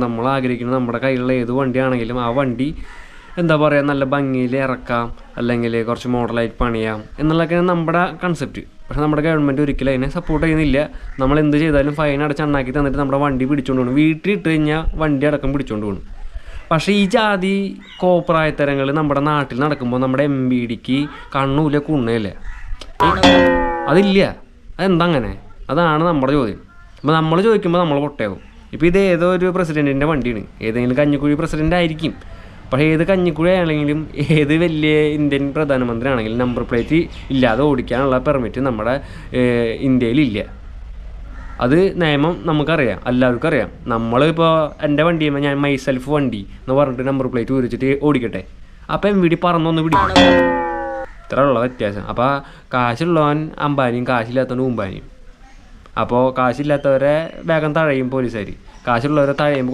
നമ്മൾ ആഗ്രഹിക്കുന്നത് നമ്മുടെ കയ്യിലുള്ള ഏത് വണ്ടിയാണെങ്കിലും ആ വണ്ടി എന്താ പറയുക നല്ല ഭംഗിയിൽ ഇറക്കാം, അല്ലെങ്കിൽ കുറച്ച് മോഡലായിട്ട് പണിയാം എന്നുള്ളതൊക്കെയാണ് നമ്മുടെ കൺസെപ്റ്റ്. പക്ഷേ നമ്മുടെ ഗവൺമെൻറ് ഒരിക്കലും അതിനെ സപ്പോർട്ട് ചെയ്യുന്നില്ല. നമ്മൾ എന്ത് ചെയ്താലും ഫൈൻ അടച്ച് അണ്ണാക്കി തന്നിട്ട് നമ്മുടെ വണ്ടി പിടിച്ചുകൊണ്ട് പോകണം. വീട്ടിലിട്ട് കഴിഞ്ഞാൽ വണ്ടി അടക്കം പിടിച്ചുകൊണ്ട് പോകണം. പക്ഷേ ഈ ജാതി കോപ്രായത്തരങ്ങൾ നമ്മുടെ നാട്ടിൽ നടക്കുമ്പോൾ നമ്മുടെ MVDക്ക് കണ്ണൂല കുണ്ണയില്ല, അതില്ല. അതെന്താ അങ്ങനെ? അതാണ് നമ്മുടെ ചോദ്യം. അപ്പോൾ നമ്മൾ ചോദിക്കുമ്പോൾ നമ്മൾ പൊട്ടയാകും. ഇപ്പോൾ ഇത് ഏതോ ഒരു പ്രസിഡൻറ്റിൻ്റെ വണ്ടിയാണ്, ഏതെങ്കിലും കഞ്ഞിക്കുഴി പ്രസിഡൻ്റ് ആയിരിക്കും. പക്ഷേ ഏത് കഞ്ഞിക്കുഴി ആണെങ്കിലും ഏത് വലിയ ഇന്ത്യൻ പ്രധാനമന്ത്രി ആണെങ്കിലും നമ്പർ പ്ലേറ്റ് ഇല്ലാതെ ഓടിക്കാനുള്ള പെർമിറ്റ് നമ്മുടെ ഇന്ത്യയിലില്ല. അത് നിയമം നമുക്കറിയാം, എല്ലാവർക്കും അറിയാം. നമ്മളിപ്പോൾ എൻ്റെ വണ്ടിയുമ്പോൾ ഞാൻ മൈസെൽഫ് വണ്ടി എന്ന് പറഞ്ഞിട്ട് നമ്പർ പ്ലേറ്റ് ഊരിച്ചിട്ട് ഓടിക്കട്ടെ, അപ്പോൾ MVD പറന്നൊന്ന് പിടിക്കും. ഇത്രയുള്ള വ്യത്യാസം. അപ്പോൾ കാശുള്ളവൻ അംബാനിയും കാശില്ലാത്തവൻ ഉമ്പാനിയും. അപ്പോൾ കാശില്ലാത്തവരെ വേഗം തഴയും പോലീസുകാർ, കാശുള്ളവരെ തഴയുമ്പോൾ